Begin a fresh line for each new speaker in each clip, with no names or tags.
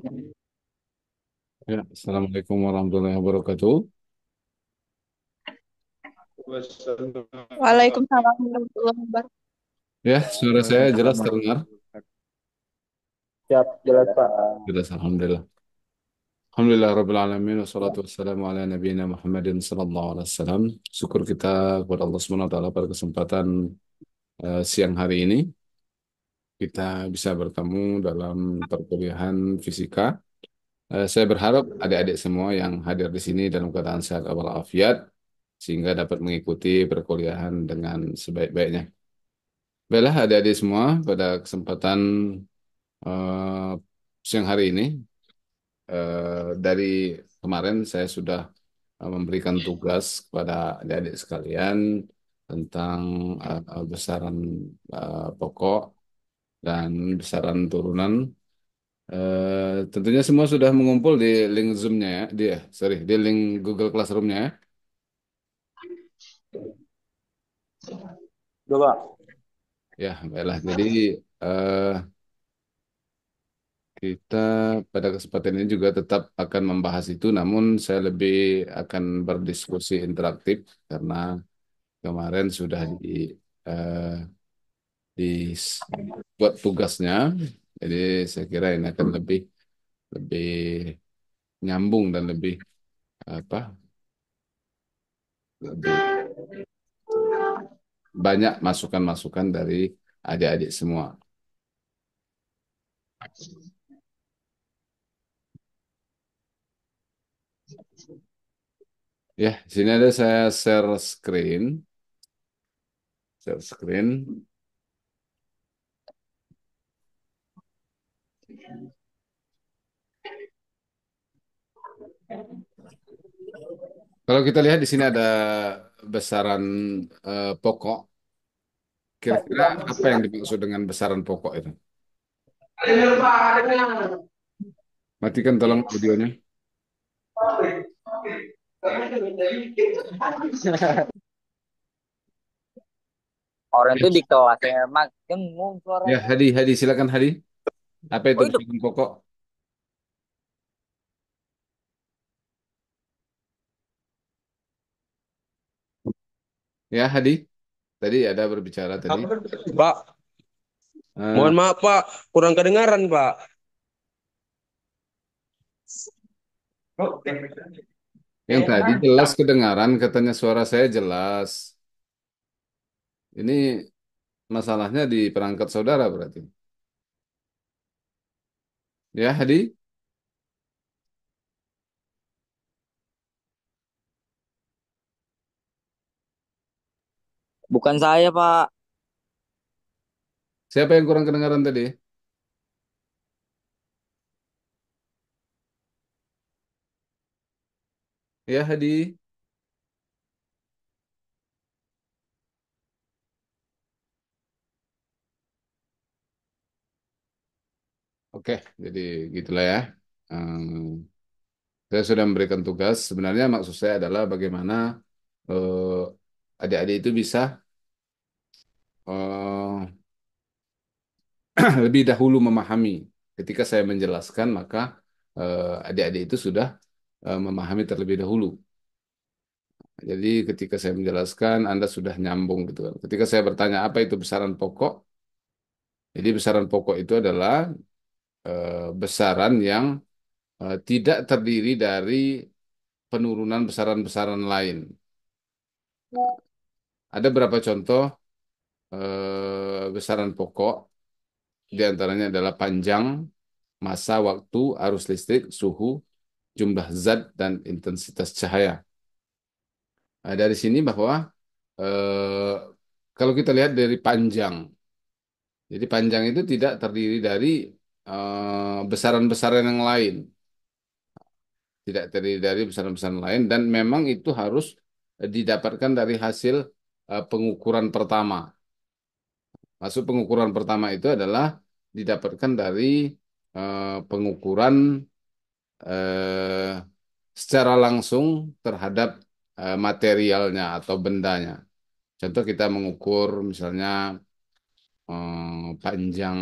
Ya, Assalamualaikum warahmatullahi wabarakatuh.
Waalaikumsalam warahmatullahi wabarakatuh.
Ya, suara saya jelas
Waalaikumsalam
terdengar.
warahmatullahi wabarakatuh. Siap, jelas Pak.
Jelas, Alhamdulillah. Alhamdulillah Rabbil Alamin. Wassalatu wassalamu ala nabiyina Muhammadin sallallahu alaihi wasallam. Syukur kita kepada Allah Subhanahu wa taala pada kesempatan siang hari ini kita bisa bertemu dalam perkuliahan fisika. Saya berharap adik-adik semua yang hadir di sini dalam keadaan sehat walafiat sehingga dapat mengikuti perkuliahan dengan sebaik-baiknya. Baiklah adik-adik semua, pada kesempatan eh, siang hari ini, dari kemarin saya sudah memberikan tugas kepada adik-adik sekalian tentang besaran pokok dan besaran turunan. Tentunya semua sudah mengumpul di link Zoom-nya ya, sorry, di link Google Classroom-nya ya.
Coba.
Ya, baiklah. Jadi eh, kita pada kesempatan ini juga tetap akan membahas itu, namun saya lebih akan berdiskusi interaktif karena kemarin sudah eh, dibuat tugasnya. Jadi saya kira ini akan lebih lebih nyambung dan lebih apa? Lebih banyak masukan-masukan dari adik-adik semua. Ya, di sini ada saya share screen, share screen. Kalau kita lihat di sini ada besaran pokok. Kira-kira apa yang dimaksud dengan besaran pokok itu? Matikan tolong audionya.
Orang
Ya,
itu di kelasnya mak dengung
ya,
suaranya.
Hadi, Hadi, silakan Hadi. Apa itu
Oh itu
besaran pokok? Ya, Hadi. Tadi ada berbicara tadi.
Pak,
Eh,
mohon maaf Pak, kurang kedengaran Pak.
yang tadi jelas kedengaran, katanya suara saya jelas. Ini masalahnya di perangkat saudara berarti. Ya, Hadi.
bukan saya Pak.
Siapa yang kurang kedengaran tadi? Ya, Hadi. Oke, jadi gitulah ya. Em, saya sudah memberikan tugas. Sebenarnya maksud saya adalah bagaimana adik-adik itu bisa eh, lebih dahulu memahami. Ketika saya menjelaskan, maka adik-adik itu sudah memahami terlebih dahulu. Jadi ketika saya menjelaskan, Anda sudah nyambung gitu kan. Ketika saya bertanya apa itu besaran pokok, jadi besaran pokok itu adalah besaran yang tidak terdiri dari penurunan besaran-besaran lain. Ada berapa contoh besaran pokok? Di antaranya adalah panjang, masa, waktu, arus listrik, suhu, jumlah zat, dan intensitas cahaya. Nah, dari sini bahwa eh, kalau kita lihat dari panjang, jadi panjang itu tidak terdiri dari besaran-besaran yang lain, tidak terdiri dari besaran-besaran lain, dan memang itu harus didapatkan dari hasil pengukuran pertama. Maksud pengukuran pertama itu adalah didapatkan dari pengukuran eh, secara langsung terhadap materialnya atau bendanya. Contoh kita mengukur misalnya panjang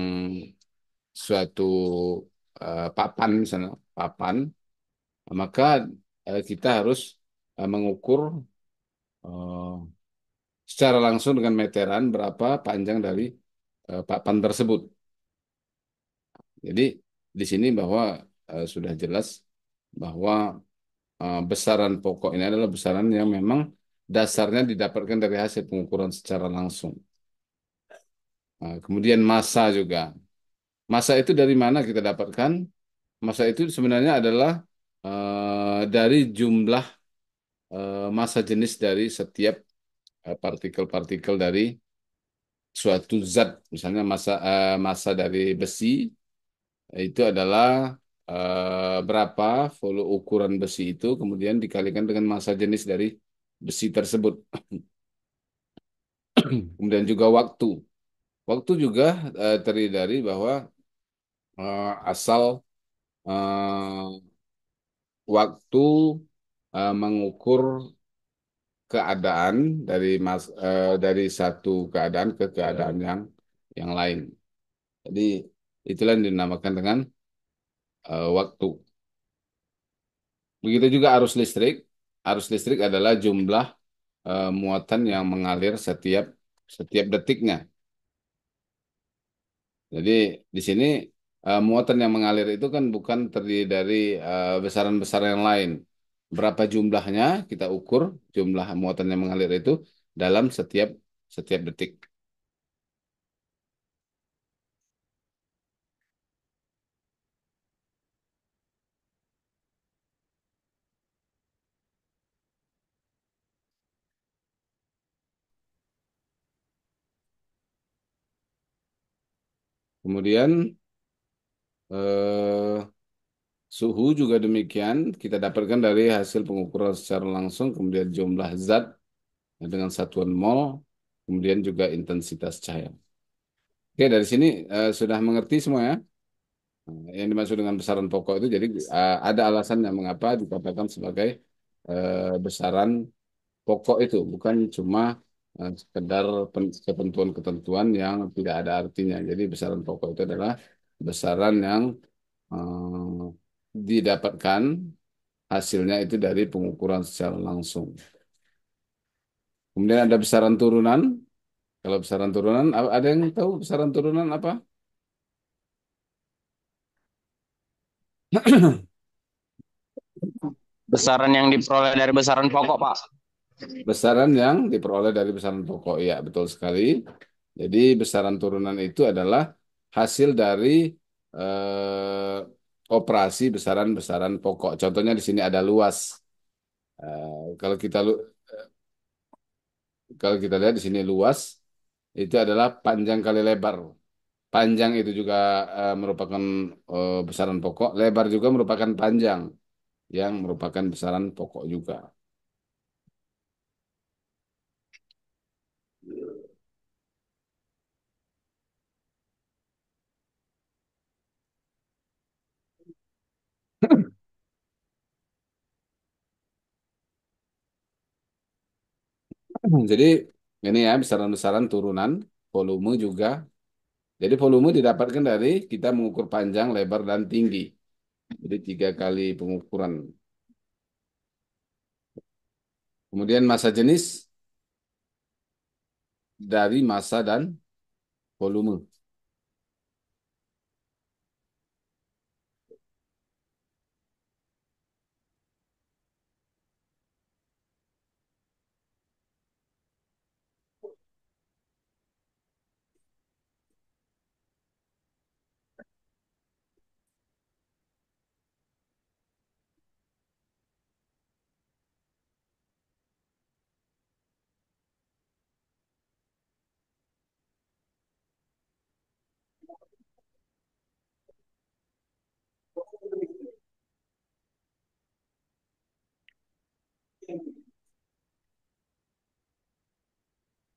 suatu papan misalnya, papan, maka kita harus mengukur eh, secara langsung dengan meteran berapa panjang dari papan tersebut. Jadi di sini bahwa sudah jelas bahwa besaran pokok ini adalah besaran yang memang dasarnya didapatkan dari hasil pengukuran secara langsung. Kemudian massa juga. Massa itu dari mana kita dapatkan? Massa itu sebenarnya adalah dari jumlah massa jenis dari setiap partikel-partikel dari suatu zat. Misalnya massa dari besi itu adalah berapa ukuran besi itu, kemudian dikalikan dengan massa jenis dari besi tersebut. Kemudian juga waktu. Waktu juga terdiri dari bahwa asal eh, waktu mengukur keadaan dari satu keadaan ke keadaan yang lain. Jadi itulah yang dinamakan dengan waktu. Begitu juga arus listrik. Arus listrik adalah jumlah muatan yang mengalir setiap detiknya. Jadi di sini muatan yang mengalir itu kan bukan terdiri dari besaran-besaran yang lain. Berapa jumlahnya kita ukur jumlah muatan yang mengalir itu dalam setiap detik. Kemudian eh, suhu juga demikian kita dapatkan dari hasil pengukuran secara langsung, kemudian jumlah zat dengan satuan mol, kemudian juga intensitas cahaya. Oke, dari sini sudah mengerti semua ya. Yang dimaksud dengan besaran pokok itu jadi ada alasannya mengapa dikatakan sebagai besaran pokok itu, bukan cuma sekedar ketentuan-ketentuan yang tidak ada artinya. Jadi besaran pokok itu adalah besaran yang eh, didapatkan hasilnya itu dari pengukuran secara langsung. Kemudian ada besaran turunan. Kalau besaran turunan, ada yang tahu besaran turunan apa?
Besaran yang diperoleh dari besaran pokok, Pak.
Besaran yang diperoleh dari besaran pokok. Ya, betul sekali. Jadi besaran turunan itu adalah hasil dari operasi besaran-besaran pokok. Contohnya di sini ada luas. Kalau kalau kita lihat di sini luas itu adalah panjang kali lebar. Panjang itu juga merupakan besaran pokok. Lebar juga merupakan panjang yang merupakan besaran pokok juga. Jadi ini ya besaran-besaran turunan, volume juga. Jadi volume didapatkan dari kita mengukur panjang, lebar, dan tinggi. Jadi tiga kali pengukuran. Kemudian massa jenis dari massa dan volume.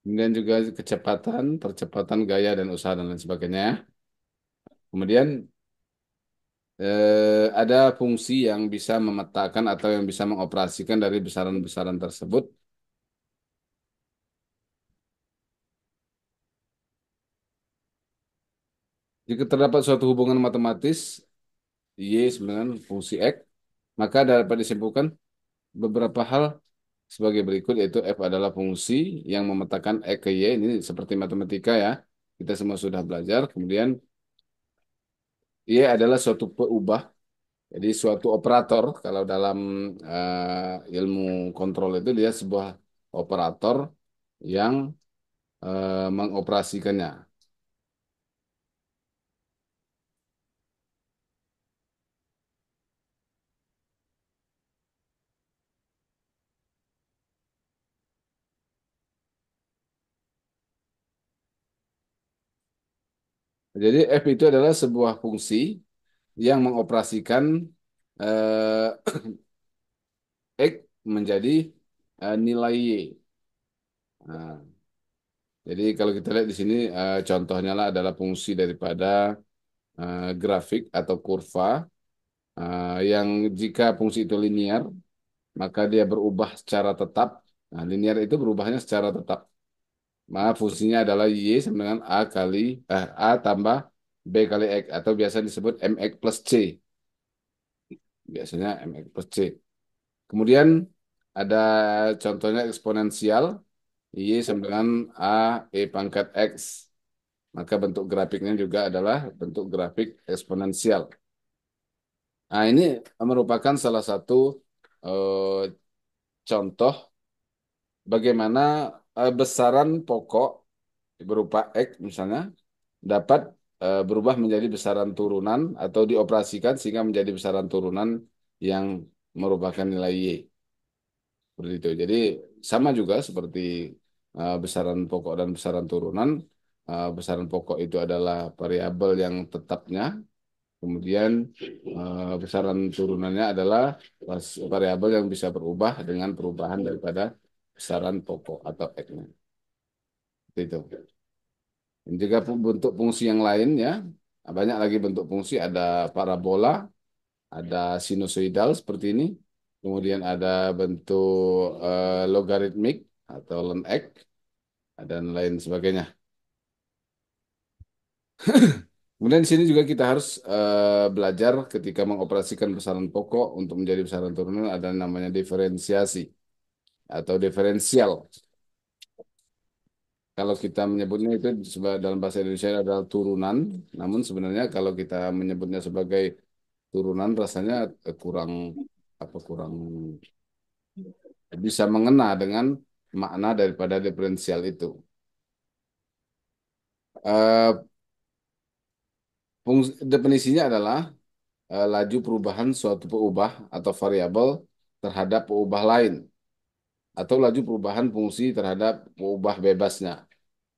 Kemudian juga kecepatan, percepatan gaya dan usaha dan lain sebagainya. Kemudian ada fungsi yang bisa memetakan atau yang bisa mengoperasikan dari besaran-besaran tersebut. Jika terdapat suatu hubungan matematis Y sama dengan fungsi X, maka dapat disimpulkan beberapa hal sebagai berikut, yaitu F adalah fungsi yang memetakan X ke Y. Ini seperti matematika ya. Kita semua sudah belajar. Kemudian Y adalah suatu peubah. Jadi suatu operator, kalau dalam ilmu kontrol itu dia sebuah operator yang mengoperasikannya. Jadi F itu adalah sebuah fungsi yang mengoperasikan eh, X menjadi nilai Y. Nah, jadi kalau kita lihat di sini contohnya lah adalah fungsi daripada grafik atau kurva yang jika fungsi itu linear maka dia berubah secara tetap. Nah, linear itu berubahnya secara tetap. Maka fungsinya adalah Y sama dengan A tambah B kali X atau biasa disebut MX plus C. Biasanya MX plus C. Kemudian ada contohnya eksponensial Y sama dengan A E pangkat X. Maka bentuk grafiknya juga adalah bentuk grafik eksponensial. Nah, ini merupakan salah satu eh, contoh bagaimana besaran pokok berupa X misalnya dapat berubah menjadi besaran turunan atau dioperasikan sehingga menjadi besaran turunan yang merupakan nilai Y. Seperti itu. Jadi sama juga seperti besaran pokok dan besaran turunan. Besaran pokok itu adalah variabel yang tetapnya. Kemudian besaran turunannya adalah variabel yang bisa berubah dengan perubahan daripada besaran pokok atau X-nya. Seperti itu. Dan juga bentuk fungsi yang lain ya, banyak lagi bentuk fungsi, ada parabola, ada sinusoidal seperti ini, kemudian ada bentuk logaritmik atau ln x, dan lain sebagainya. Kemudian di sini juga kita harus belajar ketika mengoperasikan besaran pokok untuk menjadi besaran turunan ada namanya diferensiasi atau diferensial. Kalau kita menyebutnya itu dalam bahasa Indonesia adalah turunan, namun sebenarnya kalau kita menyebutnya sebagai turunan rasanya kurang kurang bisa mengena dengan makna daripada diferensial itu. Eh, Definisinya adalah laju perubahan suatu peubah atau variabel terhadap peubah lain atau laju perubahan fungsi terhadap peubah bebasnya.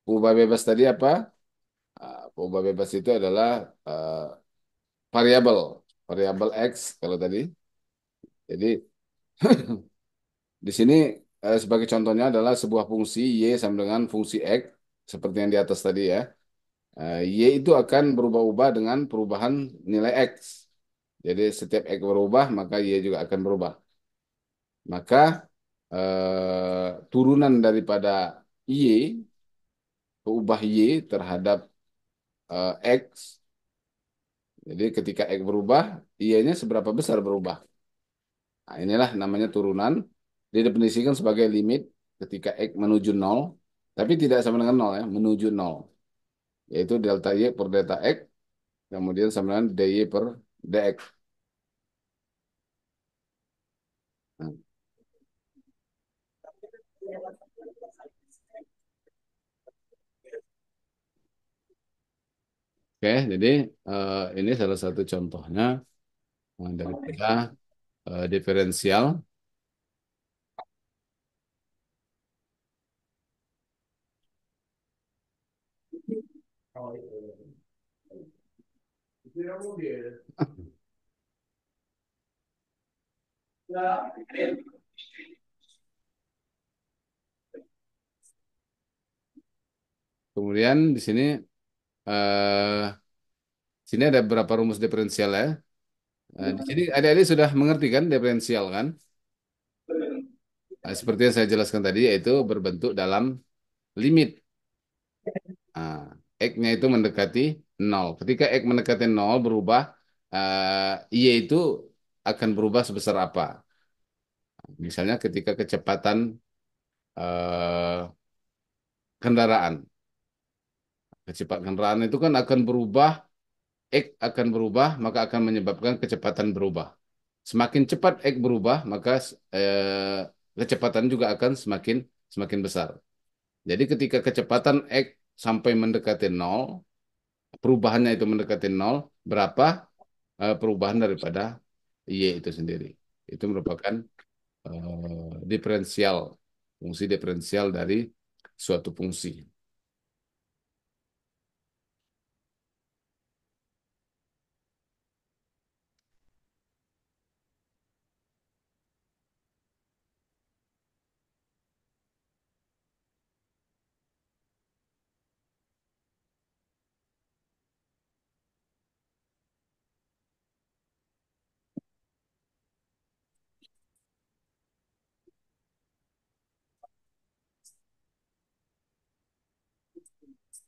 Peubah bebas tadi apa? Peubah bebas itu adalah eh, variabel, variabel X kalau tadi. Jadi di sini sebagai contohnya adalah sebuah fungsi Y sama dengan fungsi X seperti yang di atas tadi ya. Y itu akan berubah-ubah dengan perubahan nilai X. Jadi setiap X berubah maka Y juga akan berubah. Maka turunan daripada Y, berubah Y terhadap X. Jadi ketika X berubah, Y-nya seberapa besar berubah. Nah, inilah namanya turunan. Didefinisikan sebagai limit ketika X menuju nol, tapi tidak sama dengan nol ya, menuju nol. Yaitu delta Y per delta X, kemudian sama dengan DY per DX. Nah, oke, jadi ini salah satu contohnya daripada diferensial. Kemudian di sini ada beberapa rumus diferensial ya. Di sini adik-adik sudah mengerti kan diferensial kan? Seperti yang saya jelaskan tadi, yaitu berbentuk dalam limit. Nah, X-nya itu mendekati nol. Ketika X mendekati nol berubah, Y itu akan berubah sebesar apa? Misalnya ketika kecepatan eh, kendaraan. Kecepatan kendaraan itu kan akan berubah, X akan berubah, maka akan menyebabkan kecepatan berubah. Semakin cepat X berubah, maka kecepatan juga akan semakin semakin besar. Jadi ketika kecepatan X sampai mendekati nol, perubahannya itu mendekati nol, berapa perubahan daripada Y itu sendiri. Itu merupakan diferensial, fungsi diferensial dari suatu fungsi.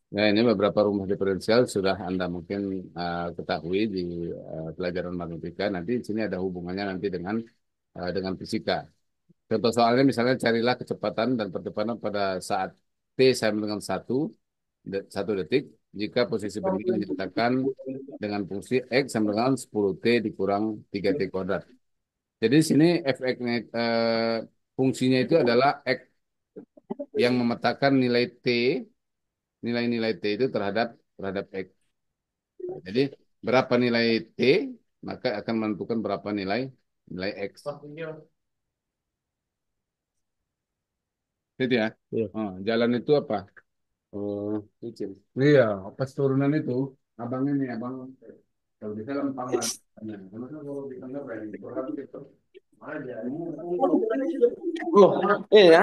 Nah, ini beberapa rumah diferensial sudah Anda mungkin ketahui di pelajaran matematika. Nanti di sini ada hubungannya nanti dengan fisika. Contoh soalnya misalnya carilah kecepatan dan percepatan pada saat T sama dengan satu detik jika posisi benda dinyatakan dengan fungsi X sama dengan 10T dikurang 3T kuadrat. Jadi di sini fx-nya fungsinya itu adalah X yang memetakan nilai-nilai T itu terhadap X. Jadi berapa nilai T maka akan menentukan berapa nilai nilai X. Itu ya.
Iya.
Oh, jalan itu apa? Oh, licin. Iya, pas turunan itu, abang ini, abang kalau bisa lempang lah. Karena kalau di tengah berani, kalau gitu. Mana dia?
Loh, ini ya.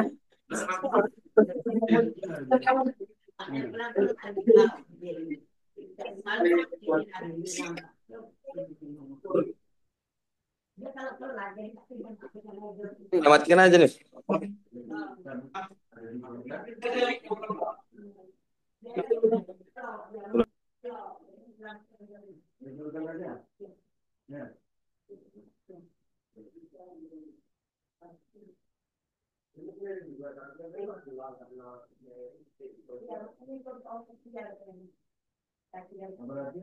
Matikan aja nih.
Berarti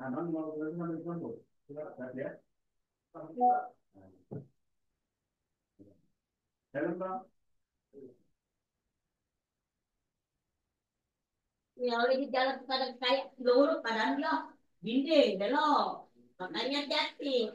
abang mau berani sambil sambung. Ya. Jalan bang.
Ya oleh di jalan pada kayak lurus padahal dia gini belok. Makanya hati.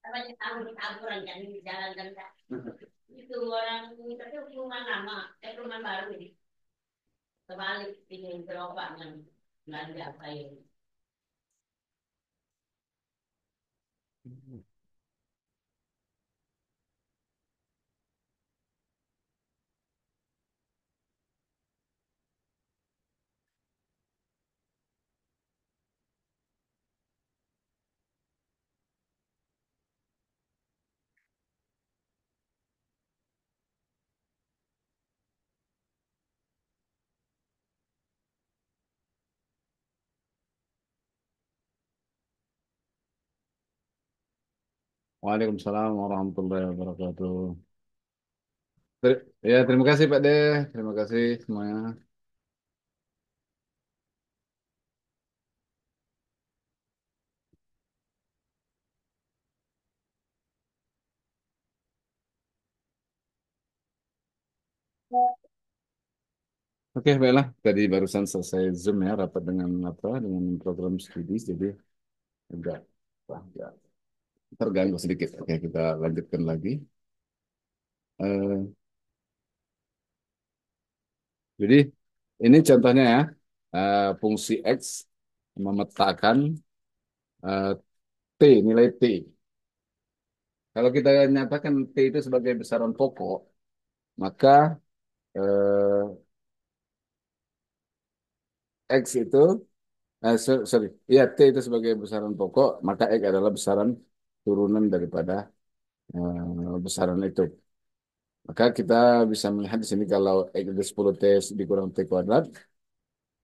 Banyak taburan kan di jalan kan Kak. Itu orang tapi rumah lama, rumah baru ini. Kebalik ini gerobak yang belanja kayu.
Waalaikumsalam warahmatullahi wabarakatuh. Ya, terima kasih Pak De. Terima kasih semuanya. Oke, baiklah. Tadi barusan selesai Zoom ya, rapat dengan apa? Dengan program studi, jadi agak agak terganggu sedikit. Oke, kita lanjutkan lagi. Eh, jadi ini contohnya ya, fungsi X memetakan eh, T, nilai T. Kalau kita nyatakan T itu sebagai besaran pokok, maka eh, X itu, sorry, iya T itu sebagai besaran pokok, maka X adalah besaran turunan daripada besaran itu. Maka kita bisa melihat di sini kalau X itu 10 T dikurang T kuadrat,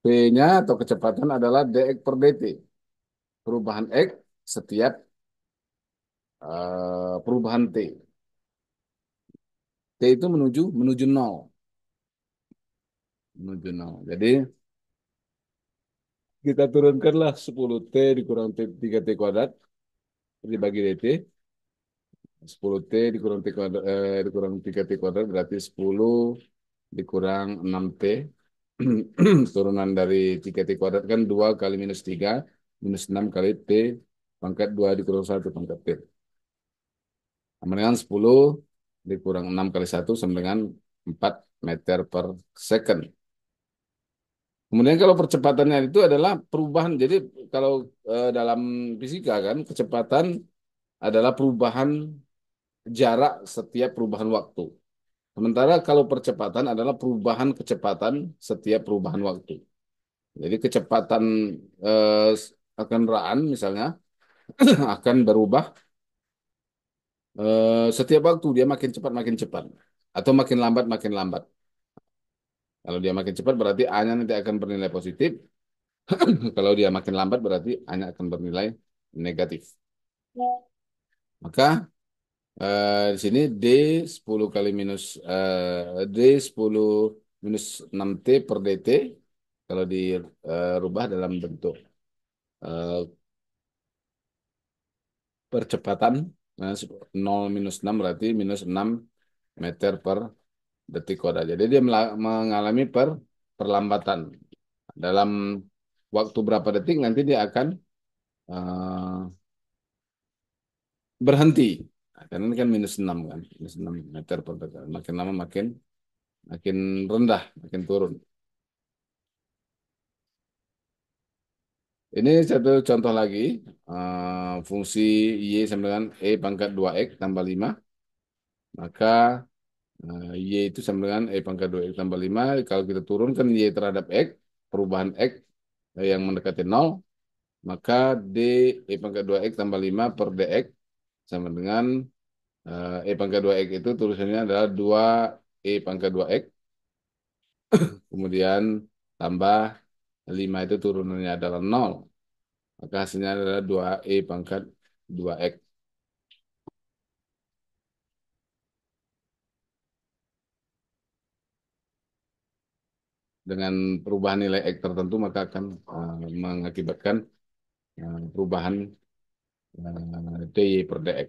P-nya atau kecepatan adalah dx per dt. Perubahan X setiap perubahan T. T itu menuju menuju nol, menuju nol. Jadi kita turunkanlah 10 T dikurang T 3 T kuadrat dibagi dt. 10 T dikurang T kuadrat, dikurang 3 T kuadrat berarti 10 dikurang 6 T. Turunan dari 3 T kuadrat kan 2 kali minus 3 minus 6 kali T pangkat 2 dikurang 1 pangkat T. Sama dengan 10 dikurang 6 kali 1 sama dengan 4 meter per second. Kemudian kalau percepatannya itu adalah perubahan. Jadi kalau dalam fisika kan kecepatan adalah perubahan jarak setiap perubahan waktu. Sementara kalau percepatan adalah perubahan kecepatan setiap perubahan waktu. Jadi kecepatan kendaraan misalnya akan berubah setiap waktu dia makin cepat atau makin lambat. Kalau dia makin cepat berarti A-nya nanti akan bernilai positif. Kalau dia makin lambat berarti A-nya akan bernilai negatif. Maka di sini D 10 kali minus D 10 minus 6T per DT kalau dirubah dalam bentuk eh, percepatan 0 minus 6 berarti minus 6 meter per detik kuadrat. Jadi dia mengalami perlambatan. Dalam waktu berapa detik nanti dia akan eh, berhenti. Nah, karena ini kan minus 6 kan, minus 6 meter per detik. Makin lama makin makin rendah, makin turun. Ini satu contoh lagi, fungsi Y sama dengan E pangkat 2X tambah 5. Maka Y itu sama dengan E pangkat 2X tambah 5. Kalau kita turunkan Y terhadap X, perubahan X yang mendekati 0, maka D E pangkat 2X tambah 5 per DX sama dengan E pangkat 2X itu tulisannya adalah 2 E pangkat 2X. Kemudian tambah 5 itu turunannya adalah 0. Maka hasilnya adalah 2E pangkat 2X. Dengan perubahan nilai X tertentu maka akan mengakibatkan perubahan DY per DX.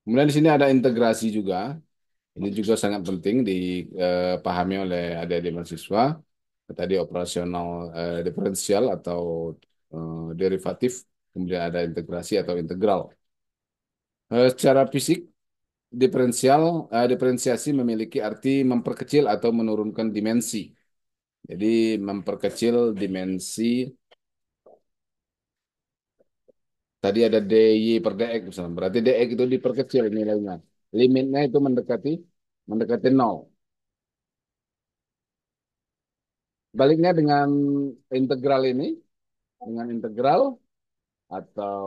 Kemudian di sini ada integrasi juga. Ini juga sangat penting dipahami oleh adik-adik mahasiswa. Tadi operasional diferensial atau derivatif, kemudian ada integrasi atau integral. Secara fisik, diferensiasi memiliki arti memperkecil atau menurunkan dimensi. Jadi memperkecil dimensi, tadi ada dy per dx misalnya. Berarti dx itu diperkecil nilainya. Limitnya itu mendekati nol. Baliknya dengan integral ini, dengan integral atau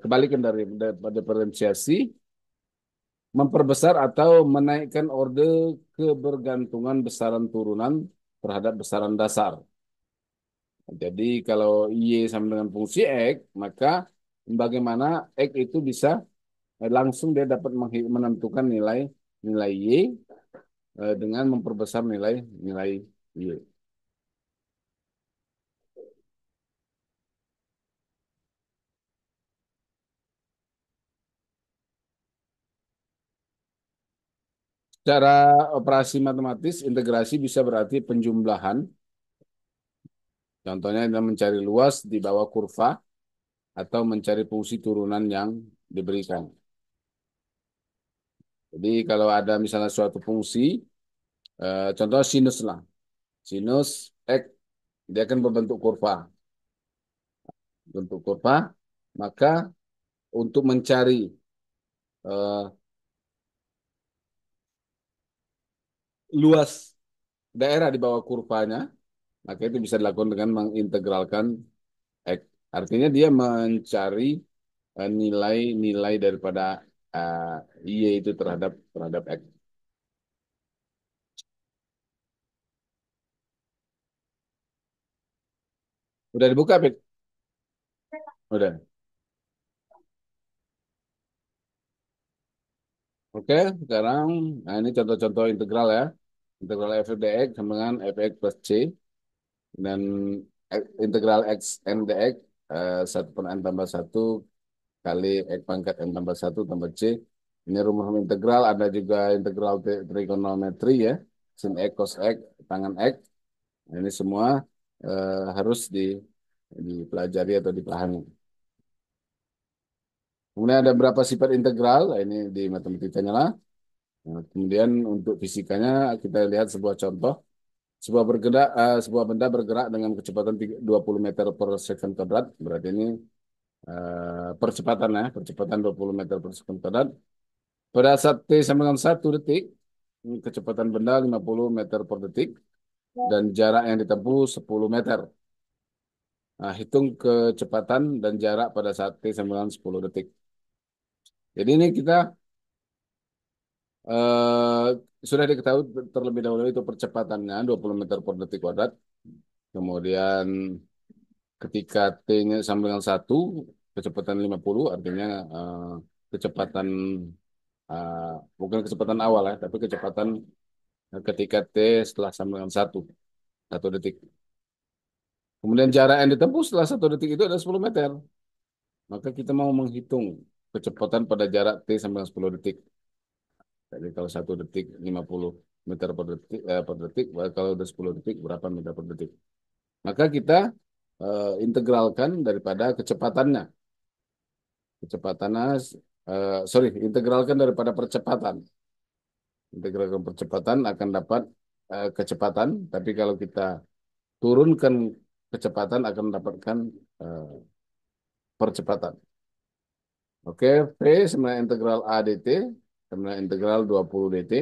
kebalikan daripada diferensiasi, memperbesar atau menaikkan orde kebergantungan besaran turunan terhadap besaran dasar. Jadi kalau Y sama dengan fungsi X, maka bagaimana X itu bisa langsung dia dapat menentukan nilai nilai Y dengan memperbesar nilai nilai Y. Cara operasi matematis integrasi bisa berarti penjumlahan. Contohnya adalah mencari luas di bawah kurva atau mencari fungsi turunan yang diberikan. Jadi kalau ada misalnya suatu fungsi, contoh sinus lah. Sinus X, dia akan berbentuk kurva. Bentuk kurva, maka untuk mencari eh, luas daerah di bawah kurvanya, maka itu bisa dilakukan dengan mengintegralkan X. Artinya dia mencari nilai-nilai daripada Y itu terhadap terhadap X. Udah dibuka, Pit? Udah. Oke, sekarang nah ini contoh-contoh integral ya. Integral f dx sama dengan fx plus c dan integral x n dx 1 per n tambah satu kali x pangkat n tambah satu tambah c. Ini rumus integral, ada juga integral trigonometri ya. Sin x, cos x, tangan x. Nah, ini semua harus dipelajari atau dipahami. Kemudian ada berapa sifat integral, nah, ini di matematikanya lah. Nah, kemudian untuk fisikanya kita lihat sebuah contoh. Sebuah benda bergerak dengan kecepatan 20 meter per second kuadrat. Berarti ini percepatan ya, percepatan 20 meter per second kuadrat. Pada saat T sama dengan 1 detik, kecepatan benda 50 meter per detik dan jarak yang ditempuh 10 meter. Nah, hitung kecepatan dan jarak pada saat T sama dengan 10 detik. Jadi ini kita eh, sudah diketahui terlebih dahulu itu percepatannya 20 meter per detik kuadrat. Kemudian ketika T-nya sama dengan 1, kecepatan 50, artinya kecepatan eh, bukan kecepatan awal ya, tapi kecepatan ketika T setelah sama dengan 1 detik. Kemudian jarak yang ditempuh setelah 1 detik itu adalah 10 meter. Maka kita mau menghitung kecepatan pada jarak T sama dengan 10 detik. Jadi kalau 1 detik 50 meter per detik, kalau udah 10 detik berapa meter per detik. Maka kita integralkan daripada kecepatannya. Kecepatannya, integralkan daripada percepatan. Integralkan percepatan akan dapat kecepatan, tapi kalau kita turunkan kecepatan akan mendapatkan eh, percepatan. Oke, V sama integral A dt sama integral 20 dt.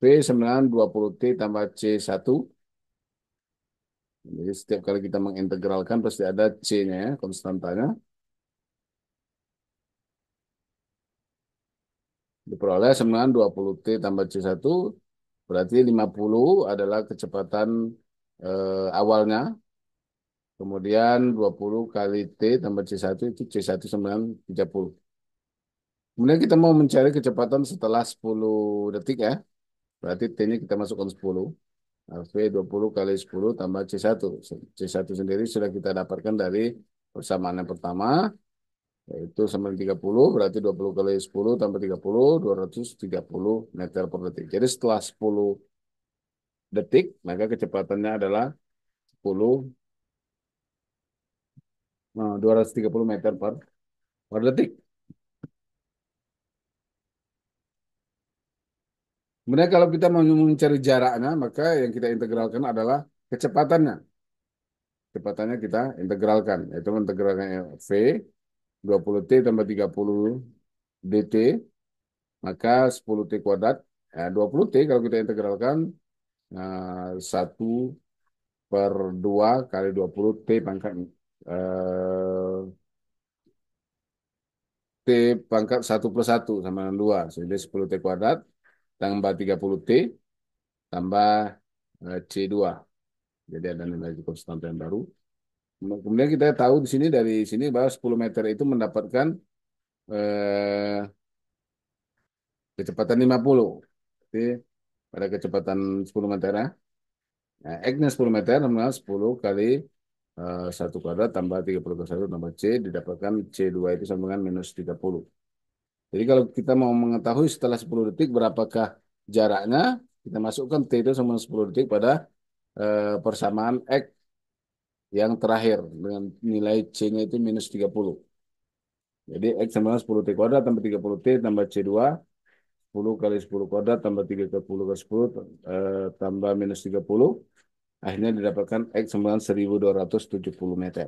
V sama 20 T tambah C1. Jadi setiap kali kita mengintegralkan pasti ada C-nya ya, konstantanya. Diperoleh sama 20 T tambah C1. Berarti 50 adalah kecepatan awalnya. Kemudian 20 kali T tambah C1 itu C1 sama dengan 30. Kemudian kita mau mencari kecepatan setelah 10 detik ya. Berarti T-nya kita masukkan 10. Nah, V 20 kali 10 tambah C1. C1 sendiri sudah kita dapatkan dari persamaan yang pertama. Yaitu sama dengan 30. Berarti 20 kali 10 tambah 30. 230 meter per detik. Jadi setelah 10 detik, maka kecepatannya adalah 10, 230 meter per detik. Kemudian kalau kita mau mencari jaraknya, maka yang kita integralkan adalah kecepatannya. Kecepatannya kita integralkan, yaitu integralkan V 20T tambah 30 dt, maka 10T kuadrat. 20T kalau kita integralkan 1 per 2 kali 20 T pangkat T pangkat 1 plus 1 sama dengan 2. Jadi 10 T kuadrat tambah 30 T tambah C2. Jadi ada nilai konstanta yang baru. Kemudian kita tahu di sini dari sini bahwa 10 meter itu mendapatkan eh, kecepatan 50. Jadi pada kecepatan 10 meter ya. Nah, X-nya 10 meter, nominal 10 kali 1 kuadrat tambah 30 kali 1 tambah C, didapatkan C2 itu sama dengan minus 30. Jadi kalau kita mau mengetahui setelah 10 detik berapakah jaraknya, kita masukkan T itu sama 10 detik pada persamaan X yang terakhir dengan nilai C-nya itu minus 30. Jadi X sama dengan 10 T kuadrat tambah 30 T tambah C2, 10 kali 10 kuadrat tambah 30 kali 10 tambah minus 30. Akhirnya didapatkan X sama dengan 1270 meter.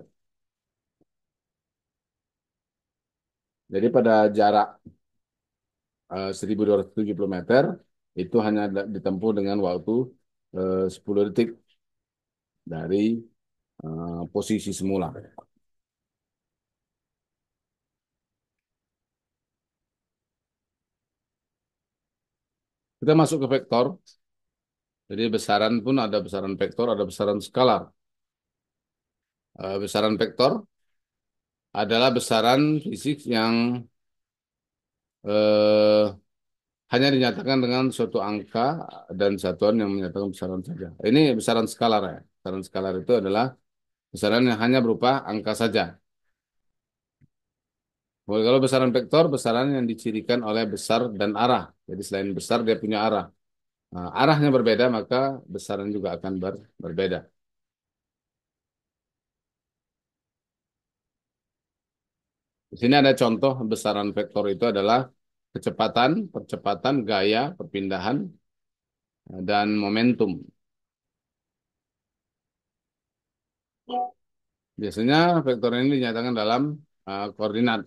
Jadi pada jarak 1270 meter itu hanya ditempuh dengan waktu 10 detik dari posisi semula. Kita masuk ke vektor. Jadi besaran pun ada besaran vektor, ada besaran skalar. Besaran vektor adalah besaran fisik yang eh, hanya dinyatakan dengan suatu angka dan satuan yang menyatakan besaran saja. Ini besaran skalar ya. Besaran skalar itu adalah besaran yang hanya berupa angka saja. Kalau besaran vektor, besaran yang dicirikan oleh besar dan arah. Jadi selain besar, dia punya arah. Nah, arahnya berbeda, maka besaran juga akan berbeda. Di sini ada contoh besaran vektor itu adalah kecepatan, percepatan, gaya, perpindahan, dan momentum. Biasanya vektor ini dinyatakan dalam koordinat,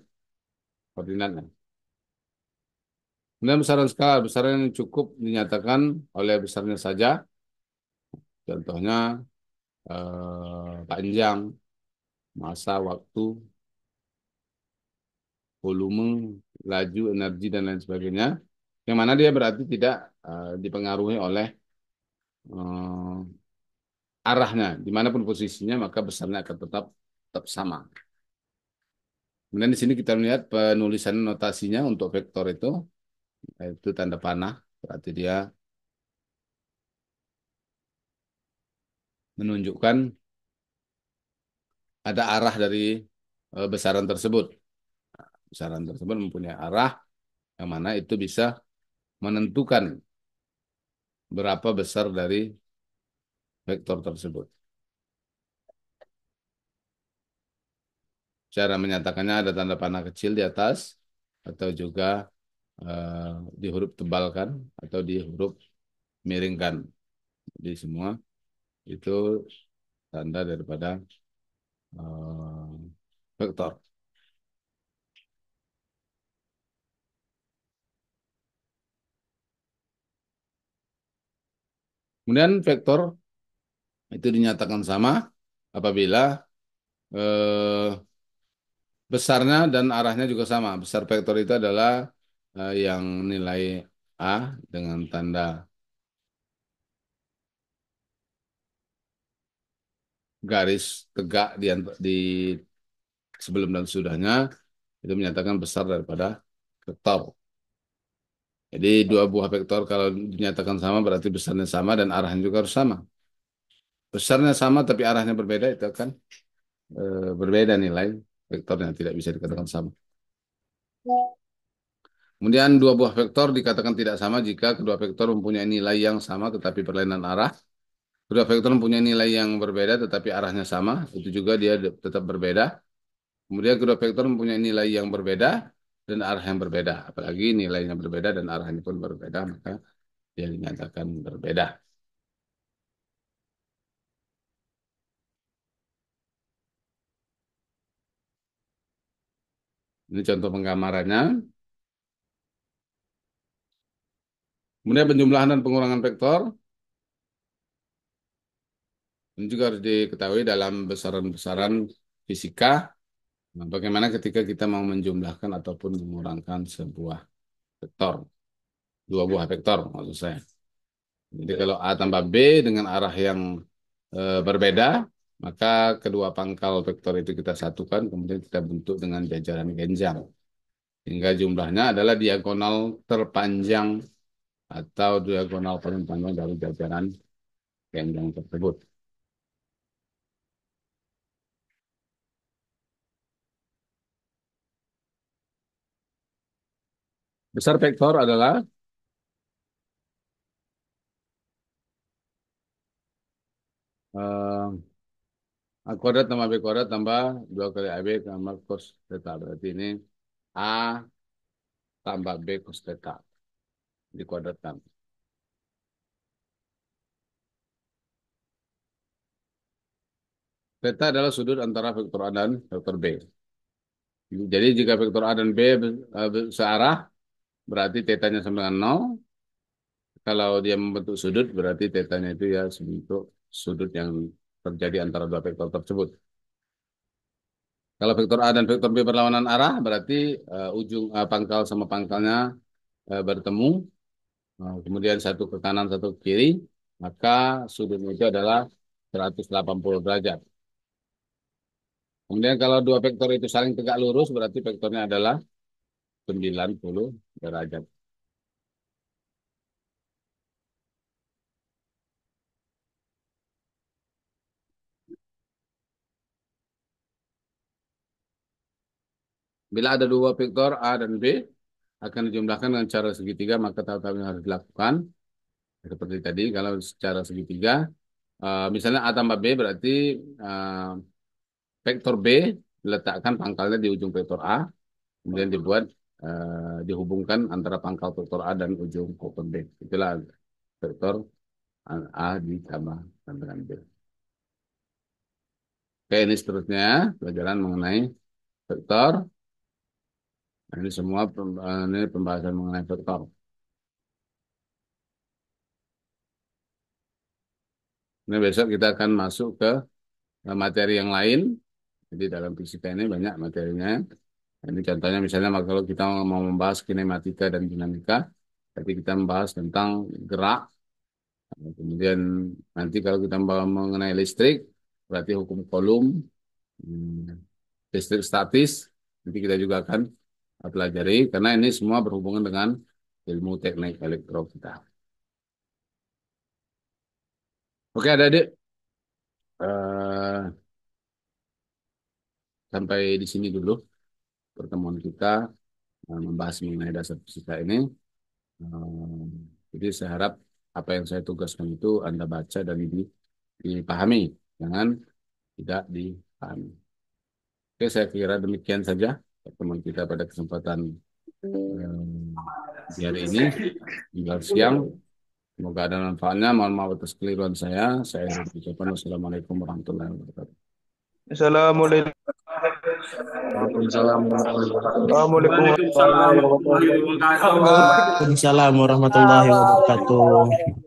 koordinatnya. Kemudian besaran skala, besaran yang cukup dinyatakan oleh besarnya saja. Contohnya panjang, masa, waktu, volume, laju, energi, dan lain sebagainya. Yang mana dia berarti tidak dipengaruhi oleh eh, arahnya. Dimanapun posisinya, maka besarnya akan tetap sama. Kemudian di sini kita melihat penulisan notasinya untuk vektor itu tanda panah. Berarti dia menunjukkan ada arah dari besaran tersebut. Besaran tersebut mempunyai arah yang mana itu bisa menentukan berapa besar dari vektor tersebut. Cara menyatakannya ada tanda panah kecil di atas atau juga eh, di huruf tebalkan atau di huruf miringkan. Jadi semua itu tanda daripada vektor. Kemudian vektor itu dinyatakan sama apabila eh, besarnya dan arahnya juga sama. Besar vektor itu adalah yang nilai A dengan tanda garis tegak di sebelum dan sudahnya itu menyatakan besar daripada vektor. Jadi dua buah vektor kalau dinyatakan sama berarti besarnya sama dan arahnya juga harus sama. Besarnya sama tapi arahnya berbeda itu akan berbeda nilai vektornya tidak bisa dikatakan sama. Kemudian dua buah vektor dikatakan tidak sama jika kedua vektor mempunyai nilai yang sama tetapi perlainan arah. Kedua vektor mempunyai nilai yang berbeda tetapi arahnya sama, itu juga dia tetap berbeda. Kemudian kedua vektor mempunyai nilai yang berbeda dan arah yang berbeda. Apalagi nilainya berbeda dan arahnya pun berbeda, maka dia dinyatakan berbeda. Ini contoh penggambarannya. Kemudian penjumlahan dan pengurangan vektor. Ini juga harus diketahui dalam besaran-besaran fisika. Nah, bagaimana ketika kita mau menjumlahkan ataupun mengurangkan sebuah vektor. Dua buah vektor maksud saya. Jadi kalau A tambah B dengan arah yang berbeda, Maka kedua pangkal vektor itu kita satukan, kemudian kita bentuk dengan jajaran genjang. Hingga jumlahnya adalah diagonal terpanjang atau diagonal paling panjang dari jajaran genjang tersebut. Besar vektor adalah A kuadrat tambah B kuadrat tambah 2 kali AB tambah cos theta. Berarti ini A tambah B cos theta dikuadratkan. Theta adalah sudut antara vektor A dan vektor B. Jadi jika vektor A dan B searah, berarti tetanya sama dengan 0. Kalau dia membentuk sudut, berarti tetanya itu ya sebentuk sudut yang terjadi antara dua vektor tersebut. Kalau vektor A dan vektor B berlawanan arah, berarti ujung pangkal sama pangkalnya bertemu. Kemudian satu ke kanan, satu ke kiri, maka sudutnya itu adalah 180 derajat. Kemudian kalau dua vektor itu saling tegak lurus, berarti vektornya adalah 90 derajat. Bila ada dua vektor A dan B, akan dijumlahkan dengan cara segitiga, maka tahap-tahap yang harus dilakukan. Seperti tadi, kalau secara segitiga, misalnya A tambah B berarti eh, vektor B diletakkan pangkalnya di ujung vektor A, kemudian dihubungkan antara pangkal vektor A dan ujung vektor B. Itulah vektor A ditambah dengan B. Oke, ini seterusnya pelajaran mengenai vektor. Nah, ini semua ini pembahasan mengenai vektor. Ini besok kita akan masuk ke materi yang lain. Jadi dalam fisika ini banyak materinya. Ini contohnya misalnya kalau kita mau membahas kinematika dan dinamika, jadi kita membahas tentang gerak. Kemudian nanti kalau kita membahas mengenai listrik, berarti hukum Coulomb, listrik statis, nanti kita juga akan pelajari, karena ini semua berhubungan dengan ilmu teknik elektro kita. Oke adik-adik, eh, sampai di sini dulu pertemuan kita membahas mengenai dasar fisika ini. Jadi saya harap apa yang saya tugaskan itu Anda baca dan dipahami, jangan tidak dipahami. Oke, saya kira demikian saja pertemuan kita pada kesempatan di hari ini, tinggal siang. Semoga ada manfaatnya. Mohon maaf atas keliruan saya. Saya ucapkan wassalamualaikum warahmatullahi wabarakatuh.
Assalamualaikum.
Waalaikumsalam warahmatullahi wabarakatuh.
Assalamualaikum warahmatullahi wabarakatuh.
Waalaikumsalam warahmatullahi wabarakatuh.